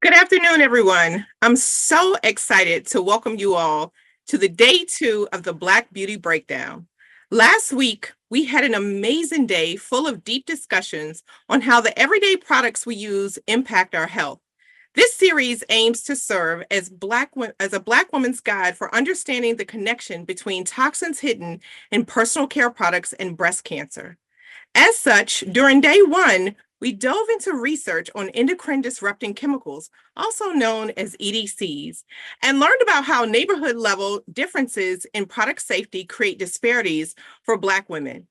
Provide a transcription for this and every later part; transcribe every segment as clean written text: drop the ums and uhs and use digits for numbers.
Good afternoon, everyone. I'm so excited to welcome you all to the day 2 of the Black Beauty Breakdown. Last week, we had an amazing day full of deep discussions on how the everyday products we use impact our health. This series aims to serve as a Black woman's guide for understanding the connection between toxins hidden in personal care products and breast cancer. As such, during day 1, we dove into research on endocrine disrupting chemicals, also known as EDCs, and learned about how neighborhood level differences in product safety create disparities for Black women.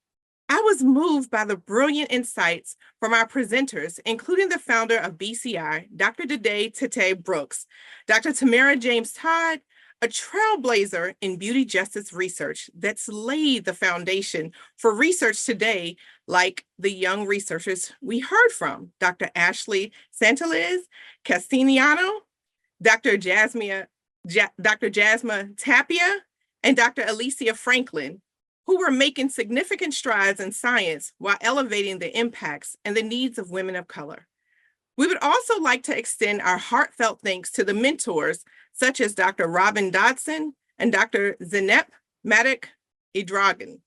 I was moved by the brilliant insights from our presenters, including the founder of BCI, Dr. 𝘠𝗍𝗍𝗍𝗍𝗍, Dr. Tamara James Todd, a trailblazer in beauty justice research that's laid the foundation for research today, like the young researchers we heard from, Dr. 𝘕𝗿𝗍𝗍𝗍𝗍𝗍, Dr. 𝘕𝗎𝗓𝗄𝗏, and Dr. Alicia Franklin, who were making significant strides in science while elevating the impacts and the needs of women of color. We would also like to extend our heartfelt thanks to the mentors such as Dr. Robin Dodson and Dr. 𝘠𝗏𝗍𝗍𝗍𝗍𝗍,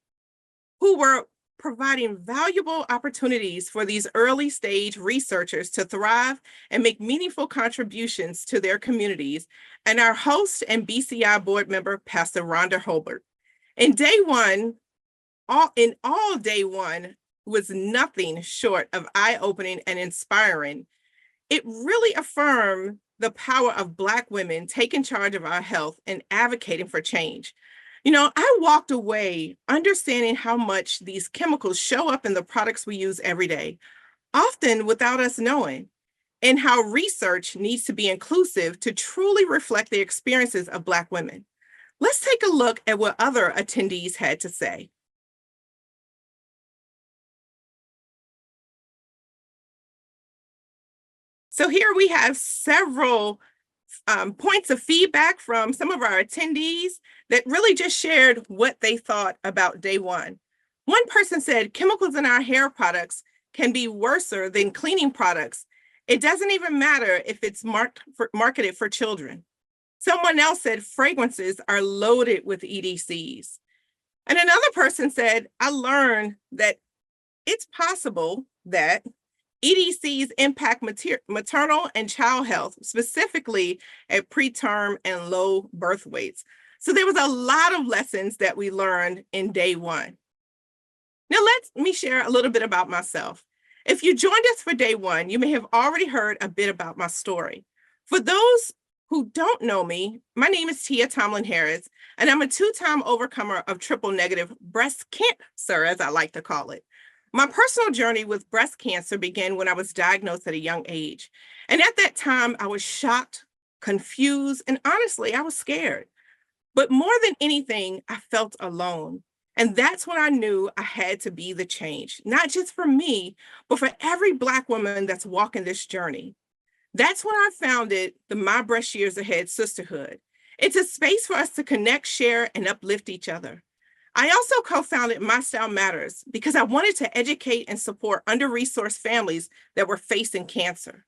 who were providing valuable opportunities for these early stage researchers to thrive and make meaningful contributions to their communities, and our host and BCI board member, Pastor Rhonda Holbert. In day 1, all day 1 was nothing short of eye-opening and inspiring. It really affirmed the power of Black women taking charge of our health and advocating for change. You know, I walked away understanding how much these chemicals show up in the products we use every day, often without us knowing, and how research needs to be inclusive to truly reflect the experiences of Black women. Let's take a look at what other attendees had to say. So here we have several points of feedback from some of our attendees that really just shared what they thought about day 1. One person said, chemicals in our hair products can be worse than cleaning products. It doesn't even matter if it's marketed for children. Someone else said fragrances are loaded with EDCs. And another person said, I learned that it's possible that EDCs impact maternal and child health, specifically at preterm and low birth weights. So there was a lot of lessons that we learned in day 1. Now let me share a little bit about myself. If you joined us for day 1, you may have already heard a bit about my story. For those who don't know me, my name is 𝗍𝗍𝗍𝗍𝗍, and I'm a 2-time overcomer of triple-negative breast cancer, as I like to call it. My personal journey with breast cancer began when I was diagnosed at a young age. And at that time, I was shocked, confused, and honestly, I was scared. But more than anything, I felt alone. And that's when I knew I had to be the change, not just for me, but for every Black woman that's walking this journey. That's when I founded the My Breast Years Ahead Sisterhood. It's a space for us to connect, share, and uplift each other. I also co-founded My Style Matters because I wanted to educate and support under-resourced families that were facing cancer.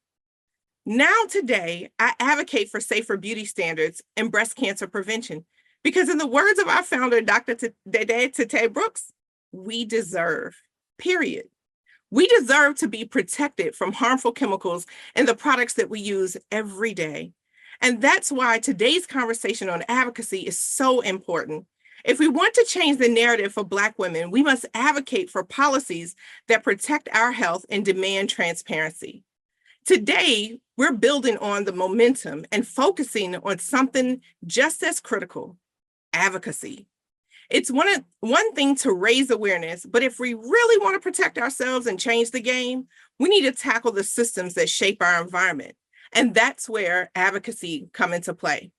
Now today, I advocate for safer beauty standards and breast cancer prevention because in the words of our founder, Dr. 𝘠𝗍𝗍𝗍𝗍𝗍𝗍, we deserve, period. We deserve to be protected from harmful chemicals in the products that we use every day. And that's why today's conversation on advocacy is so important. If we want to change the narrative for Black women, we must advocate for policies that protect our health and demand transparency. Today, we're building on the momentum and focusing on something just as critical, advocacy. It's one thing to raise awareness, but if we really want to protect ourselves and change the game, we need to tackle the systems that shape our environment. And that's where advocacy come into play.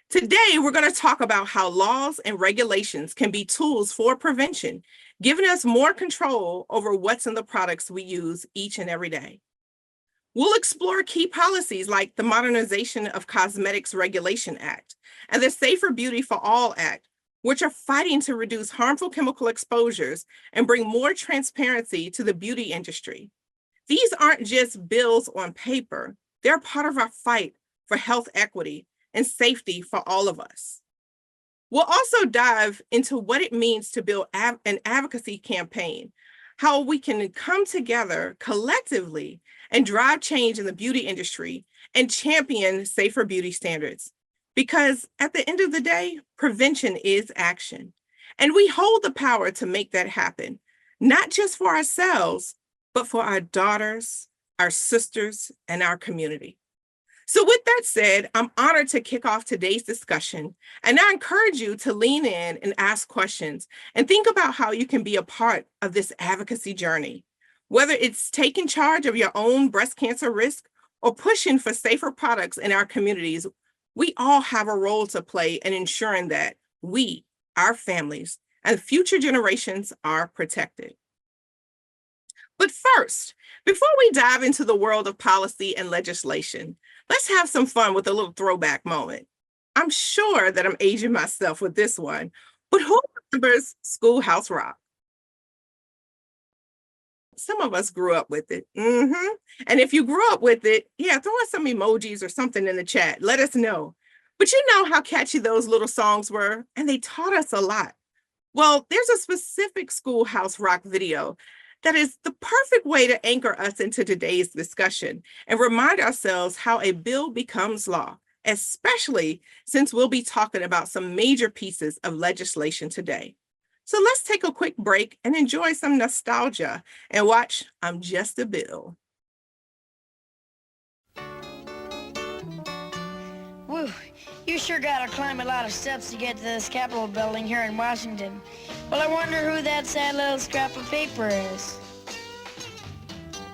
Today, we're going to talk about how laws and regulations can be tools for prevention, giving us more control over what's in the products we use each and every day. We'll explore key policies like the Modernization of Cosmetics Regulation Act and the Safer Beauty for All Act, which are fighting to reduce harmful chemical exposures and bring more transparency to the beauty industry. These aren't just bills on paper. They're part of our fight for health equity and safety for all of us. We'll also dive into what it means to build an advocacy campaign, how we can come together collectively and drive change in the beauty industry and champion safer beauty standards. Because at the end of the day, prevention is action. And we hold the power to make that happen, not just for ourselves, but for our daughters, our sisters, and our community. So with that said, I'm honored to kick off today's discussion, and I encourage you to lean in and ask questions and think about how you can be a part of this advocacy journey. Whether it's taking charge of your own breast cancer risk or pushing for safer products in our communities, we all have a role to play in ensuring that we, our families, and future generations are protected. But first, before we dive into the world of policy and legislation, let's have some fun with a little throwback moment. I'm sure that I'm aging myself with this one, but who remembers Schoolhouse Rock? Some of us grew up with it. And if you grew up with it, yeah, throw us some emojis or something in the chat. Let us know. But you know how catchy those little songs were, and they taught us a lot. Well, there's a specific Schoolhouse Rock video that is the perfect way to anchor us into today's discussion and remind ourselves how a bill becomes law, especially since we'll be talking about some major pieces of legislation today. So let's take a quick break and enjoy some nostalgia and watch I'm Just a Bill. Woo, you sure gotta climb a lot of steps to get to this Capitol building here in Washington. Well, I wonder who that sad little scrap of paper is.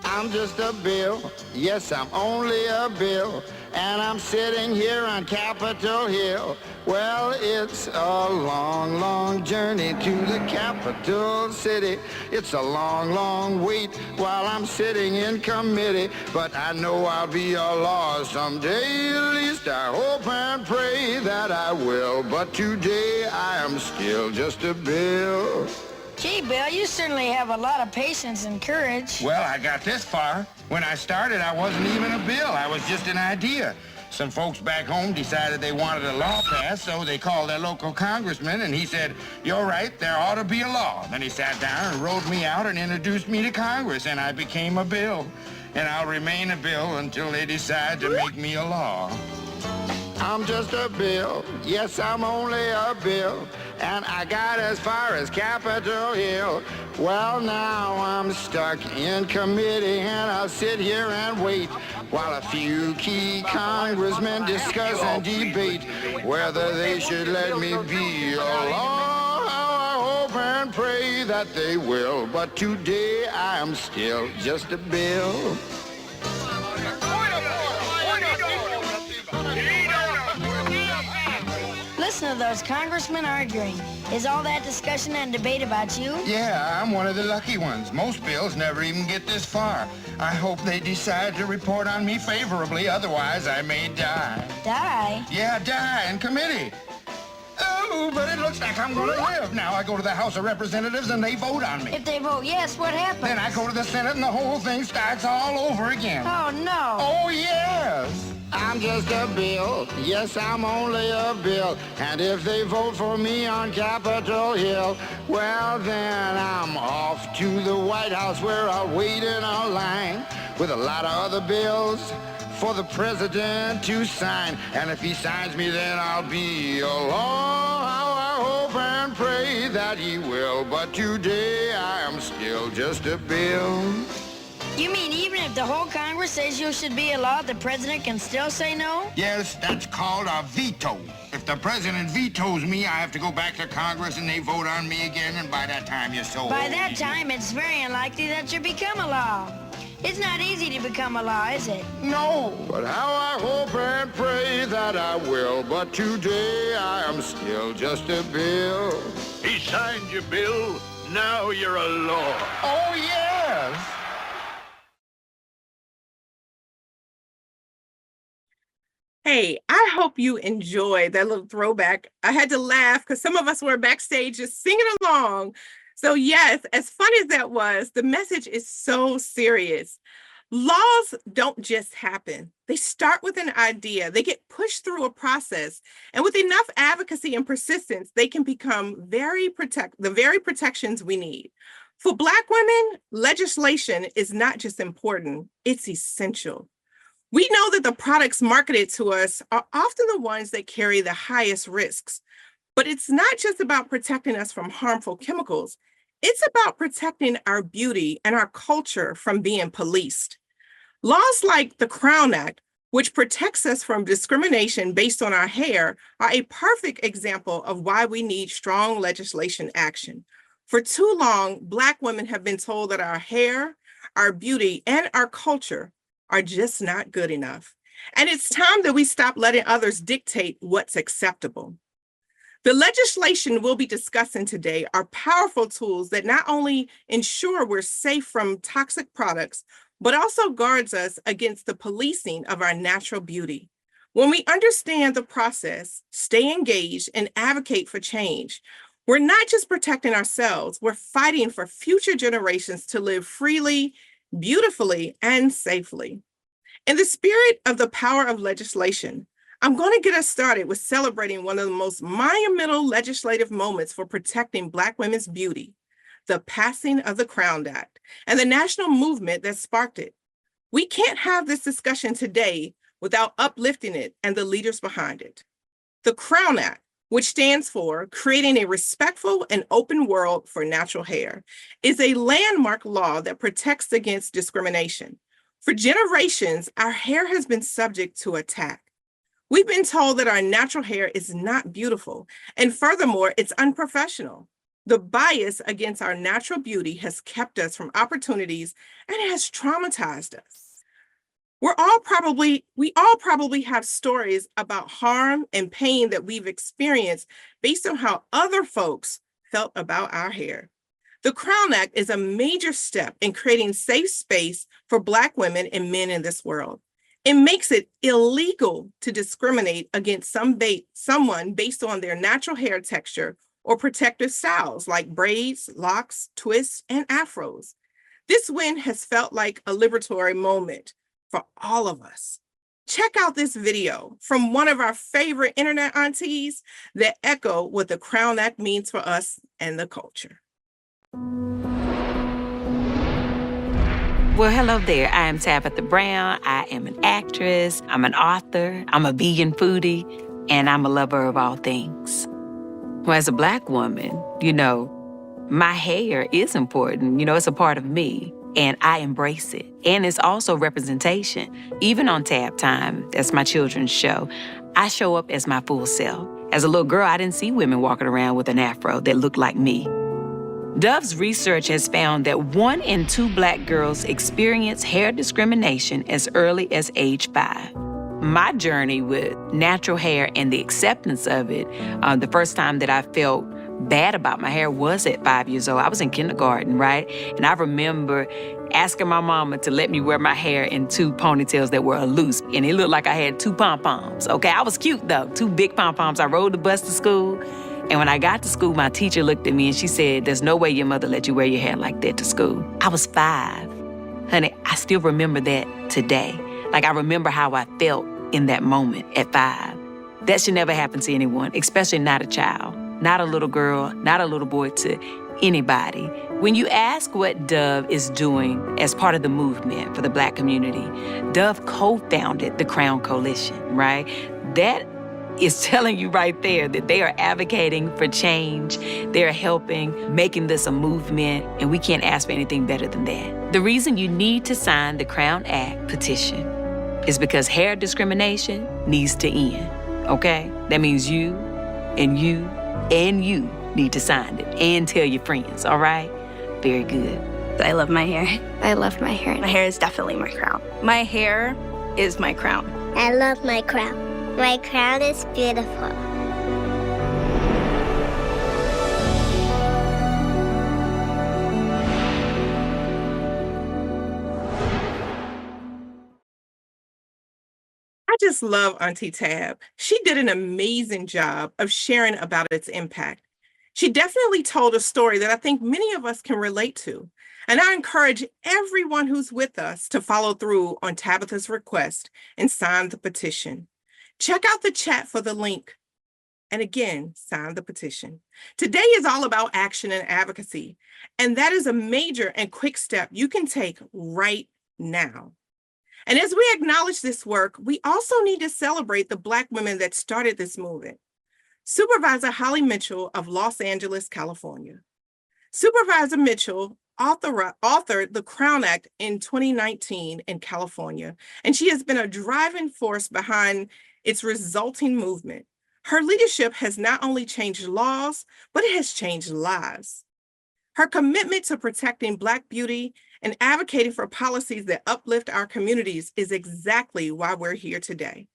I'm just a bill, yes, I'm only a bill, and I'm sitting here on Capitol Hill. Well, it's a long, long journey to the capital city. It's a long, long wait while I'm sitting in committee, but I know I'll be a law someday. At least I hope and pray that I will, but today I am still just a bill. Gee, Bill, you certainly have a lot of patience and courage. Well, I got this far. When I started, I wasn't even a bill. I was just an idea. Some folks back home decided they wanted a law passed, so they called their local congressman, and he said, "You're right, there ought to be a law." Then he sat down and wrote me out and introduced me to Congress, and I became a bill. And I'll remain a bill until they decide to make me a law. I'm just a bill, yes, I'm only a bill, and I got as far as Capitol Hill. Well, now I'm stuck in committee, and I'll sit here and wait while a few key congressmen discuss and debate whether they should let me be a law. I hope and pray that they will, but today I am still just a bill. Listen to those congressmen arguing. Is all that discussion and debate about you? Yeah, I'm one of the lucky ones. Most bills never even get this far. I hope they decide to report on me favorably, otherwise I may die. Die? Yeah, die in committee. Oh, but it looks like I'm going to live. Now I go to the House of Representatives and they vote on me. If they vote yes, what happens? Then I go to the Senate and the whole thing starts all over again. Oh, no. Oh, yes. I'm just a bill. Yes, I'm only a bill. And if they vote for me on Capitol Hill, well, then I'm off to the White House where I'll wait in a line with a lot of other bills for the president to sign. And if he signs me, then I'll be a law. How I hope and pray that he will. But today I am still just a bill. You mean even if the whole Congress says you should be a law, the president can still say no? Yes, that's called a veto. If the president vetoes me, I have to go back to Congress and they vote on me again, and by that time you're so old. By that time, it's very unlikely that you become a law. It's not easy to become a law, is it? No, but how I hope and pray that I will. But today I am still just a bill. He signed your bill. Now you're a law. Oh, yes. Hey, I hope you enjoyed that little throwback. I had to laugh because some of us were backstage just singing along. So yes, as fun as that was, the message is so serious. Laws don't just happen. They start with an idea. They get pushed through a process. And with enough advocacy and persistence, they can become the very protections we need. For Black women, legislation is not just important, it's essential. We know that the products marketed to us are often the ones that carry the highest risks. But it's not just about protecting us from harmful chemicals. It's about protecting our beauty and our culture from being policed. Laws like the Crown Act, which protects us from discrimination based on our hair, are a perfect example of why we need strong legislation action. For too long, Black women have been told that our hair, our beauty, and our culture are just not good enough. And it's time that we stop letting others dictate what's acceptable. The legislation we'll be discussing today are powerful tools that not only ensure we're safe from toxic products, but also guards us against the policing of our natural beauty. When we understand the process, stay engaged, and advocate for change, we're not just protecting ourselves, we're fighting for future generations to live freely, beautifully, and safely. In the spirit of the power of legislation, I'm going to get us started with celebrating one of the most monumental legislative moments for protecting Black women's beauty, the passing of the Crown Act and the national movement that sparked it. We can't have this discussion today without uplifting it and the leaders behind it. The Crown Act, which stands for Creating a Respectful and Open World for Natural Hair, is a landmark law that protects against discrimination. For generations, our hair has been subject to attack. We've been told that our natural hair is not beautiful, and furthermore, it's unprofessional. The bias against our natural beauty has kept us from opportunities and has traumatized us. We all probably have stories about harm and pain that we've experienced based on how other folks felt about our hair. The Crown Act is a major step in creating safe space for Black women and men in this world. It makes it illegal to discriminate against someone based on their natural hair texture or protective styles like braids, locks, twists, and afros. This win has felt like a liberatory moment for all of us. Check out this video from one of our favorite internet aunties that echo what the Crown Act means for us and the culture. Well, hello there. I am 𝗏𝗏𝘀 Brown. I am an actress. I'm an author. I'm a vegan foodie, and I'm a lover of all things. Well, as a Black woman, my hair is important. It's a part of me, and I embrace it. And it's also representation. Even on Tab Time, that's my children's show, I show up as my full self. As a little girl, I didn't see women walking around with an afro that looked like me. Dove's research has found that 1 in 2 Black girls experience hair discrimination as early as age 5. My journey with natural hair and the acceptance of it, the first time that I felt bad about my hair was at 5 years old. I was in kindergarten, right? And I remember asking my mama to let me wear my hair in 2 ponytails that were loose. And it looked like I had 2 pom-poms. Okay, I was cute though, 2 big pom-poms. I rode the bus to school. And when I got to school, my teacher looked at me and she said, "There's no way your mother let you wear your hair like that to school." I was 5. Honey, I still remember that today. Like, I remember how I felt in that moment at 5. That should never happen to anyone, especially not a child, not a little girl, not a little boy, to anybody. When you ask what Dove is doing as part of the movement for the Black community, Dove co-founded the Crown Coalition, right? That is telling you right there that they are advocating for change. They're helping, making this a movement, and we can't ask for anything better than that. The reason you need to sign the Crown Act petition is because hair discrimination needs to end, okay? That means you and you and you need to sign it and tell your friends, all right? Very good. I love my hair. I love my hair. My hair is definitely my crown. My hair is my crown. I love my crown. My crown is beautiful. I just love Auntie Tab. She did an amazing job of sharing about its impact. She definitely told a story that I think many of us can relate to. And I encourage everyone who's with us to follow through on Tabitha's request and sign the petition. Check out the chat for the link. And again, sign the petition. Today is all about action and advocacy, and that is a major and quick step you can take right now. And as we acknowledge this work, we also need to celebrate the Black women that started this movement. Supervisor Holly Mitchell of Los Angeles, California. Supervisor Mitchell authored the Crown Act in 2019 in California, and she has been a driving force behind its resulting movement. Her leadership has not only changed laws, but it has changed lives. Her commitment to protecting Black beauty and advocating for policies that uplift our communities is exactly why we're here today.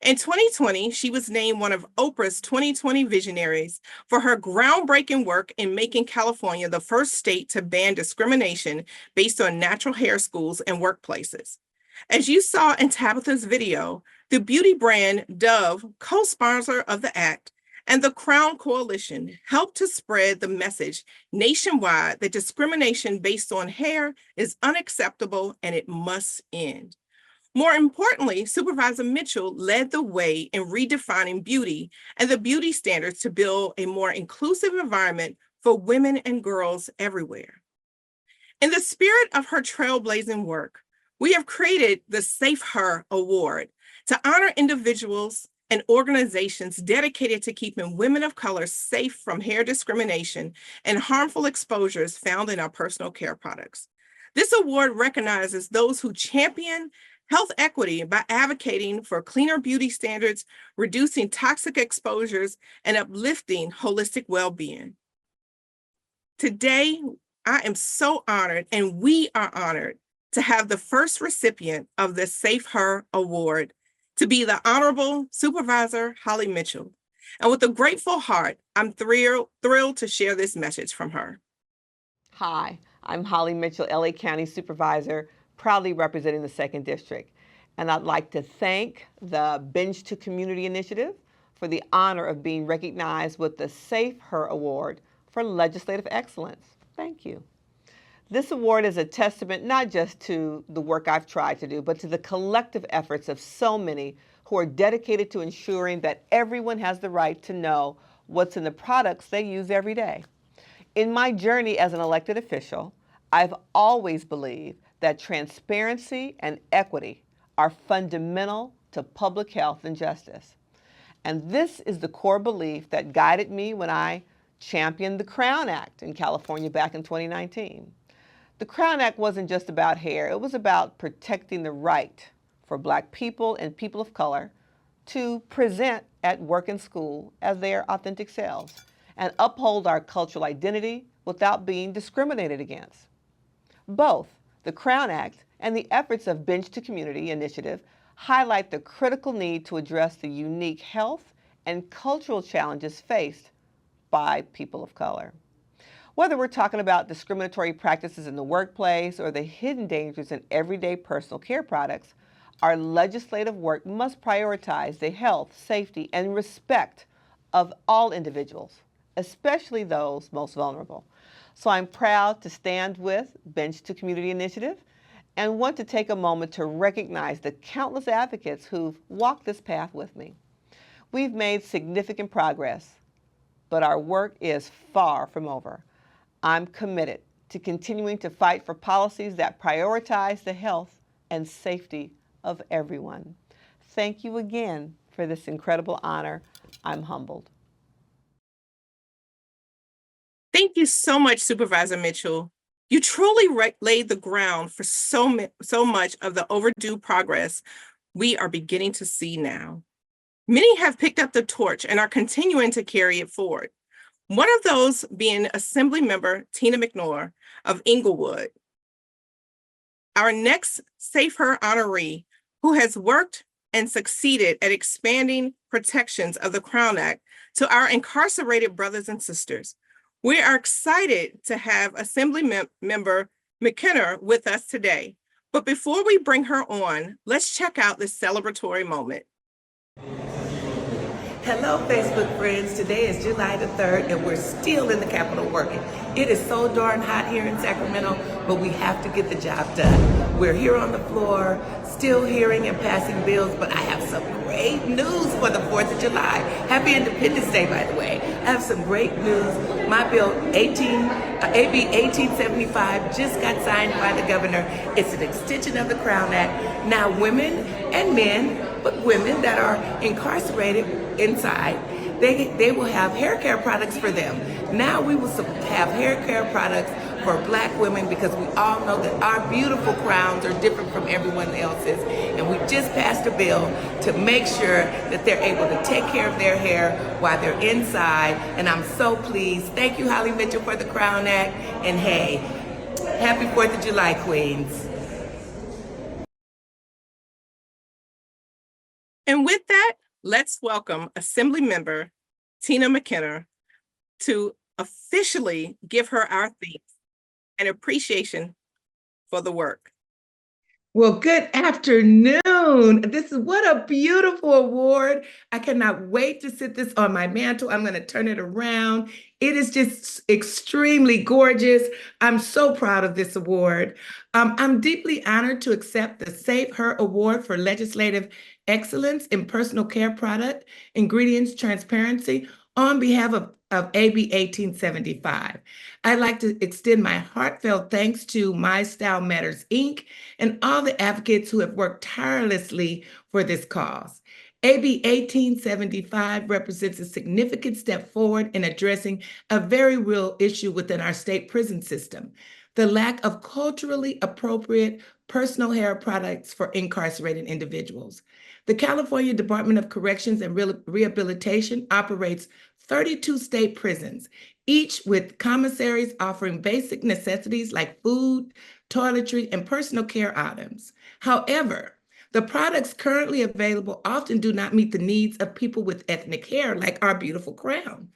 In 2020, she was named one of Oprah's 2020 visionaries for her groundbreaking work in making California the first state to ban discrimination based on natural hair schools and workplaces. As you saw in Tabitha's video, the beauty brand Dove, co-sponsor of the act, and the Crown Coalition helped to spread the message nationwide that discrimination based on hair is unacceptable and it must end. More importantly, Supervisor Mitchell led the way in redefining beauty and the beauty standards to build a more inclusive environment for women and girls everywhere. In the spirit of her trailblazing work, we have created the 𝘕𝗏𝗏 Award to honor individuals and organizations dedicated to keeping women of color safe from hair discrimination and harmful exposures found in our personal care products. This award recognizes those who champion health equity by advocating for cleaner beauty standards, reducing toxic exposures, and uplifting holistic well-being. Today, I am so honored, and we are honored, to have the first recipient of the 𝘕𝗏𝗏 Award to be the Honorable Supervisor Holly Mitchell. And with a grateful heart, I'm thrilled to share this message from her. Hi, I'm Holly Mitchell, LA County Supervisor, proudly representing the 2nd District. And I'd like to thank the Bench to Community Initiative for the honor of being recognized with the 𝘕𝗏𝗏 Award for Legislative Excellence. Thank you. This award is a testament not just to the work I've tried to do, but to the collective efforts of so many who are dedicated to ensuring that everyone has the right to know what's in the products they use every day. In my journey as an elected official, I've always believed that transparency and equity are fundamental to public health and justice. And this is the core belief that guided me when I championed the Crown Act in California back in 2019. The Crown Act wasn't just about hair, it was about protecting the right for Black people and people of color to present at work and school as their authentic selves and uphold our cultural identity without being discriminated against. Both the Crown Act and the efforts of Bench to Community Initiative highlight the critical need to address the unique health and cultural challenges faced by people of color. Whether we're talking about discriminatory practices in the workplace or the hidden dangers in everyday personal care products, our legislative work must prioritize the health, safety, and respect of all individuals, especially those most vulnerable. So I'm proud to stand with Bench to Community Initiative and want to take a moment to recognize the countless advocates who've walked this path with me. We've made significant progress, but our work is far from over. I'm committed to continuing to fight for policies that prioritize the health and safety of everyone. Thank you again for this incredible honor. I'm humbled. Thank you so much, Supervisor Mitchell. You truly laid the ground for so much of the overdue progress we are beginning to see now. Many have picked up the torch and are continuing to carry it forward. One of those being Assemblymember Tina McNaughton of Inglewood. Our next 𝘕𝗏𝗏 honoree, who has worked and succeeded at expanding protections of the Crown Act to our incarcerated brothers and sisters. We are excited to have Assemblymember McKenna with us today. But before we bring her on, let's check out this celebratory moment. Hello, Facebook friends. Today is July the 3rd, and we're still in the Capitol working. It is so darn hot here in Sacramento, but we have to get the job done. We're here on the floor, still hearing and passing bills, but I have some great news for the 4th of July. Happy Independence Day, by the way. I have some great news. My bill, AB 1875, just got signed by the governor. It's an extension of the Crown Act. Now, women and men, but women that are incarcerated inside, they will have hair care products for them. Now we will have hair care products for Black women, because we all know that our beautiful crowns are different from everyone else's. And we just passed a bill to make sure that they're able to take care of their hair while they're inside. And I'm so pleased. Thank you, Holly Mitchell, for the Crown Act. And hey, happy 4th of July, Queens. And with that, let's welcome Assembly Member Tina McKenna to officially give her our thanks and appreciation for the work. Well, good afternoon. What a beautiful award. I cannot wait to sit this on my mantle. I'm going to turn it around. It is just extremely gorgeous. I'm so proud of this award. I'm deeply honored to accept the Save Her Award for Legislative Excellence in Personal Care Product Ingredients Transparency on behalf of AB 1875. I'd like to extend my heartfelt thanks to My Style Matters, Inc. and all the advocates who have worked tirelessly for this cause. AB 1875 represents a significant step forward in addressing a very real issue within our state prison system: the lack of culturally appropriate personal hair products for incarcerated individuals. The California Department of Corrections and Rehabilitation operates 32 state prisons, each with commissaries offering basic necessities like food, toiletry, and personal care items. However, the products currently available often do not meet the needs of people with ethnic hair, like our beautiful crown.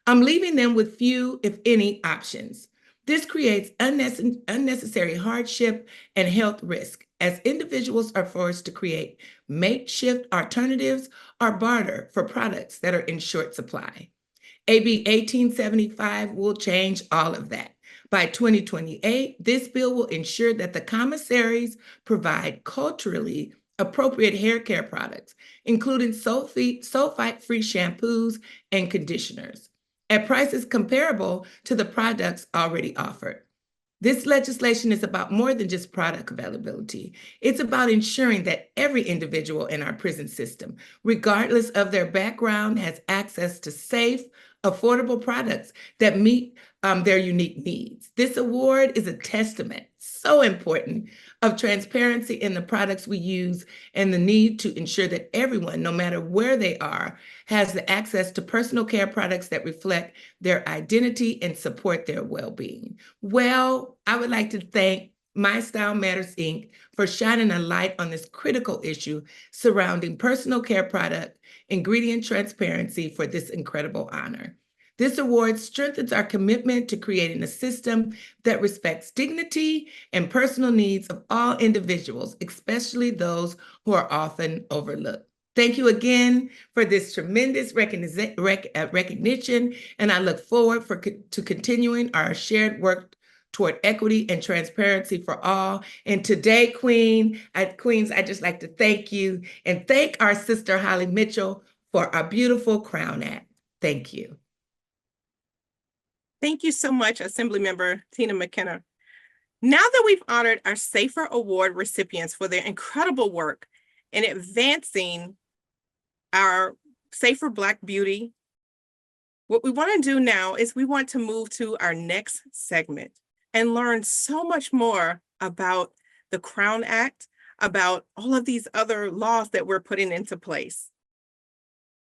I'm leaving them with few, if any, options. This creates unnecessary hardship and health risk, as individuals are forced to create makeshift alternatives or barter for products that are in short supply. AB 1875 will change all of that. By 2028, this bill will ensure that the commissaries provide culturally appropriate hair care products, including sulfite-free shampoos and conditioners, at prices comparable to the products already offered. This legislation is about more than just product availability. It's about ensuring that every individual in our prison system, regardless of their background, has access to safe, affordable products that meet their unique needs. This award is a testament, so important, of transparency in the products we use and the need to ensure that everyone, no matter where they are, has the access to personal care products that reflect their identity and support their well-being. Well, I would like to thank My Style Matters, Inc. for shining a light on this critical issue surrounding personal care product ingredient transparency for this incredible honor. This award strengthens our commitment to creating a system that respects dignity and personal needs of all individuals, especially those who are often overlooked. Thank you again for this tremendous recognition, and I look forward to continuing our shared work toward equity and transparency for all. And today, Queens, I'd just like to thank you and thank our sister Holly Mitchell for our beautiful Crown Act. Thank you. Thank you so much, Assemblymember Tina McKenna. Now that we've honored our SAFER Award recipients for their incredible work in advancing our safer Black beauty, what we want to do now is we want to move to our next segment and learn so much more about the Crown Act, about all of these other laws that we're putting into place.